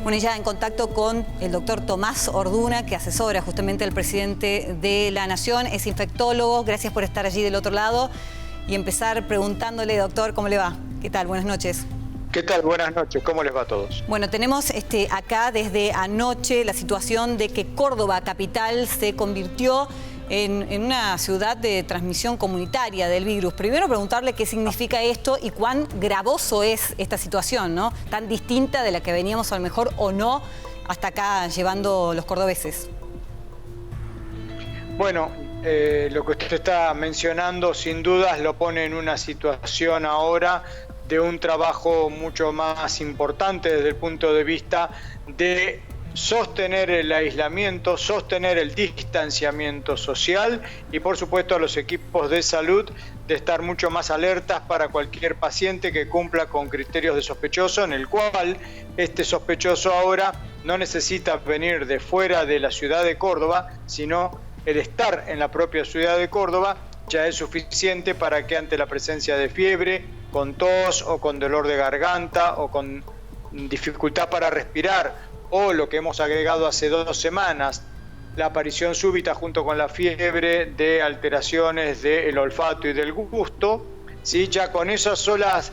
Bueno, ya en contacto con el doctor Tomás Orduna, que asesora justamente al presidente de la Nación, es infectólogo. Gracias por estar allí del otro lado y empezar preguntándole, doctor, ¿cómo le va? ¿Qué tal? Buenas noches. ¿Qué tal? Buenas noches. ¿Cómo les va a todos? Bueno, tenemos acá desde anoche la situación de que Córdoba capital se convirtió en una ciudad de transmisión comunitaria del virus. Primero preguntarle qué significa esto y cuán gravoso es esta situación, ¿no? Tan distinta de la que veníamos a lo mejor o no hasta acá llevando los cordobeses. Bueno, lo que usted está mencionando sin dudas lo pone en una situación ahora de un trabajo mucho más importante desde el punto de vista de sostener el aislamiento, sostener el distanciamiento social y por supuesto a los equipos de salud de estar mucho más alertas para cualquier paciente que cumpla con criterios de sospechoso, en el cual este sospechoso ahora no necesita venir de fuera de la ciudad de Córdoba, sino el estar en la propia ciudad de Córdoba ya es suficiente para que ante la presencia de fiebre, con tos o con dolor de garganta o con dificultad para respirar, o lo que hemos agregado hace 2 semanas, la aparición súbita junto con la fiebre de alteraciones del olfato y del gusto, ¿sí? Ya con esa sola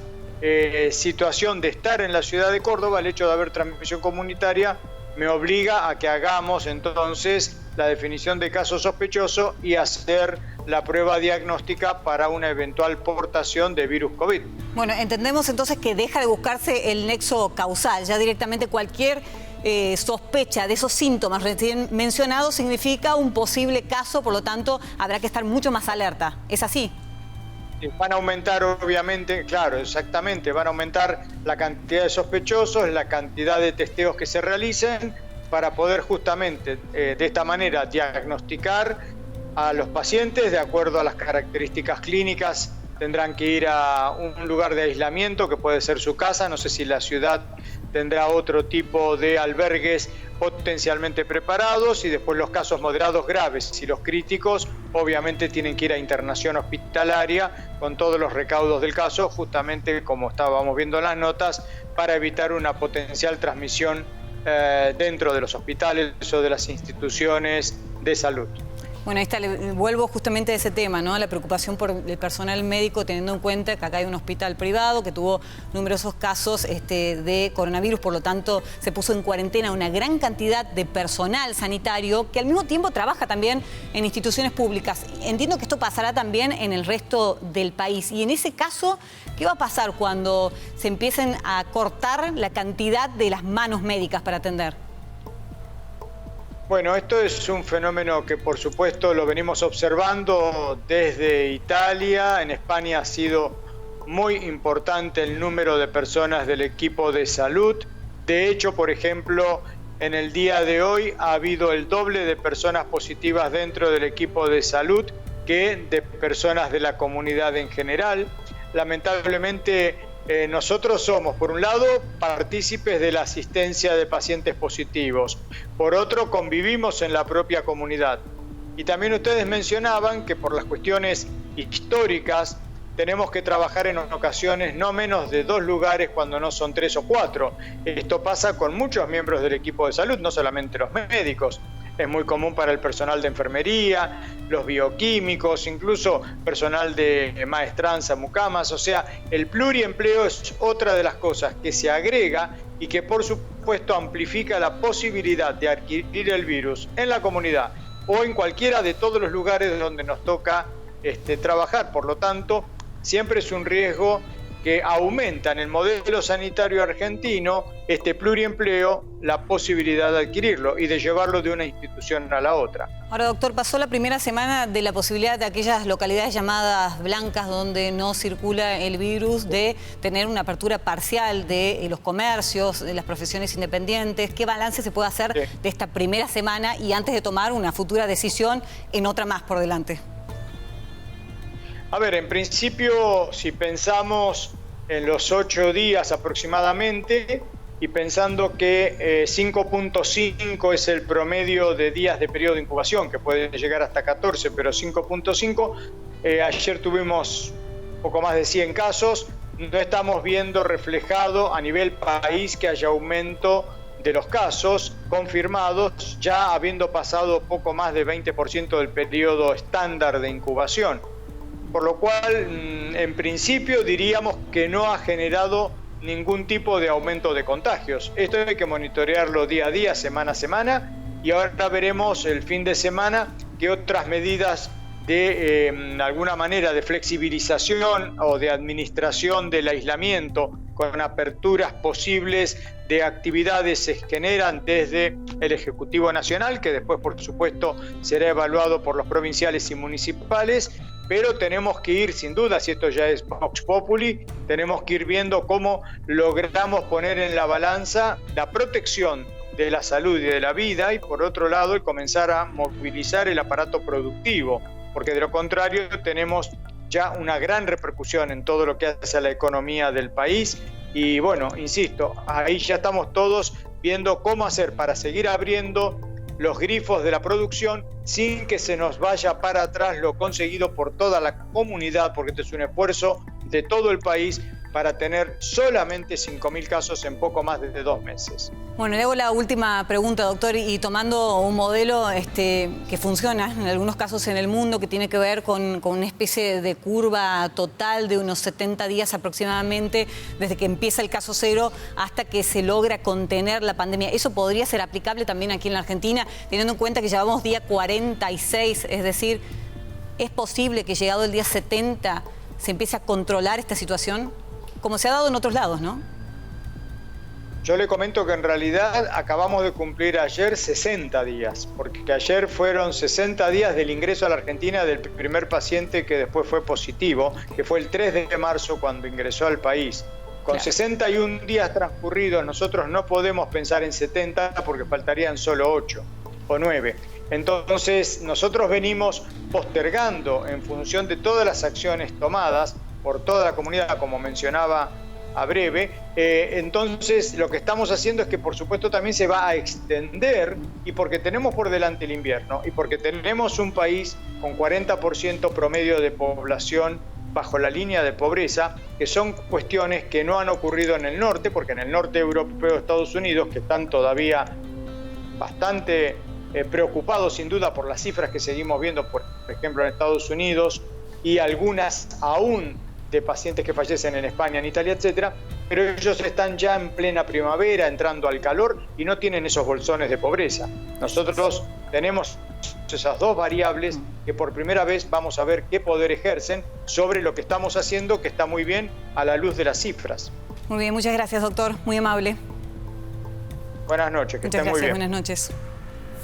situación de estar en la ciudad de Córdoba, el hecho de haber transmisión comunitaria me obliga a que hagamos entonces la definición de caso sospechoso y hacer la prueba diagnóstica para una eventual portación de virus COVID. Bueno, entendemos entonces que deja de buscarse el nexo causal, ya directamente cualquier sospecha de esos síntomas recién mencionados significa un posible caso, por lo tanto habrá que estar mucho más alerta. ¿Es así? Van a aumentar obviamente, claro, exactamente, van a aumentar la cantidad de sospechosos, la cantidad de testeos que se realicen para poder justamente de esta manera diagnosticar a los pacientes de acuerdo a las características clínicas. Tendrán que ir a un lugar de aislamiento que puede ser su casa, no sé si la ciudad tendrá otro tipo de albergues potencialmente preparados y después los casos moderados graves y los críticos obviamente tienen que ir a internación hospitalaria con todos los recaudos del caso, justamente como estábamos viendo en las notas, para evitar una potencial transmisión dentro de los hospitales o de las instituciones de salud. Bueno, ahí está, vuelvo justamente a ese tema, ¿no? La preocupación por el personal médico, teniendo en cuenta que acá hay un hospital privado que tuvo numerosos casos de coronavirus, por lo tanto se puso en cuarentena una gran cantidad de personal sanitario que al mismo tiempo trabaja también en instituciones públicas. Entiendo que esto pasará también en el resto del país. Y en ese caso, ¿qué va a pasar cuando se empiecen a cortar la cantidad de las manos médicas para atender? Bueno, esto es un fenómeno que por supuesto lo venimos observando desde Italia. En España ha sido muy importante el número de personas del equipo de salud. De hecho, por ejemplo, en el día de hoy ha habido el doble de personas positivas dentro del equipo de salud que de personas de la comunidad en general. Lamentablemente, nosotros somos, por un lado, partícipes de la asistencia de pacientes positivos. Por otro, convivimos en la propia comunidad. Y también ustedes mencionaban que por las cuestiones históricas tenemos que trabajar en ocasiones no menos de 2 lugares cuando no son 3 o 4. Esto pasa con muchos miembros del equipo de salud, no solamente los médicos. Es muy común para el personal de enfermería, los bioquímicos, incluso personal de maestranza, mucamas. O sea, el pluriempleo es otra de las cosas que se agrega y que por supuesto amplifica la posibilidad de adquirir el virus en la comunidad o en cualquiera de todos los lugares donde nos toca trabajar. Por lo tanto, siempre es un riesgo que aumenta en el modelo sanitario argentino este pluriempleo, la posibilidad de adquirirlo y de llevarlo de una institución a la otra. Ahora, doctor, pasó la primera semana de la posibilidad de aquellas localidades llamadas blancas donde no circula el virus de tener una apertura parcial de los comercios, de las profesiones independientes. ¿Qué balance se puede hacer de esta primera semana y antes de tomar una futura decisión en otra más por delante? A ver, en principio, si pensamos en los 8 días aproximadamente y pensando que 5.5 es el promedio de días de periodo de incubación, que puede llegar hasta 14, pero 5.5, ayer tuvimos poco más de 100 casos, no estamos viendo reflejado a nivel país que haya aumento de los casos confirmados, ya habiendo pasado poco más del 20% del periodo estándar de incubación. Por lo cual, en principio diríamos que no ha generado ningún tipo de aumento de contagios. Esto hay que monitorearlo día a día, semana a semana, y ahora veremos el fin de semana qué otras medidas de alguna manera de flexibilización o de administración del aislamiento con aperturas posibles de actividades se generan desde el Ejecutivo Nacional, que después por supuesto será evaluado por los provinciales y municipales, pero tenemos que ir sin duda, si esto ya es Vox Populi, tenemos que ir viendo cómo logramos poner en la balanza la protección de la salud y de la vida y por otro lado el comenzar a movilizar el aparato productivo, porque de lo contrario tenemos ya una gran repercusión en todo lo que hace a la economía del país y bueno, insisto, ahí ya estamos todos viendo cómo hacer para seguir abriendo los grifos de la producción sin que se nos vaya para atrás lo conseguido por toda la comunidad, porque este es un esfuerzo de todo el país para tener solamente 5.000 casos en poco más de 2 meses. Bueno, le hago la última pregunta, doctor, y tomando un modelo que funciona en algunos casos en el mundo, que tiene que ver con una especie de curva total de unos 70 días aproximadamente, desde que empieza el caso cero hasta que se logra contener la pandemia. ¿Eso podría ser aplicable también aquí en la Argentina, teniendo en cuenta que llevamos día 46? Es decir, ¿es posible que llegado el día 70 se empiece a controlar esta situación? Como se ha dado en otros lados, ¿no? Yo le comento que en realidad acabamos de cumplir ayer 60 días, porque ayer fueron 60 días del ingreso a la Argentina del primer paciente que después fue positivo, que fue el 3 de marzo cuando ingresó al país. Con 61 días transcurridos nosotros no podemos pensar en 70 porque faltarían solo 8 o 9. Entonces nosotros venimos postergando en función de todas las acciones tomadas por toda la comunidad, como mencionaba a breve. Entonces lo que estamos haciendo es que por supuesto también se va a extender y porque tenemos por delante el invierno y porque tenemos un país con 40% promedio de población bajo la línea de pobreza, que son cuestiones que no han ocurrido en el norte, porque en el norte europeo, Estados Unidos, que están todavía bastante preocupados sin duda por las cifras que seguimos viendo, por ejemplo en Estados Unidos, y algunas aún de pacientes que fallecen en España, en Italia, etcétera, pero ellos están ya en plena primavera, entrando al calor y no tienen esos bolsones de pobreza. Nosotros tenemos esas dos variables que por primera vez vamos a ver qué poder ejercen sobre lo que estamos haciendo, que está muy bien a la luz de las cifras. Muy bien, muchas gracias, doctor, muy amable. Buenas noches, que estén muy bien. Buenas noches.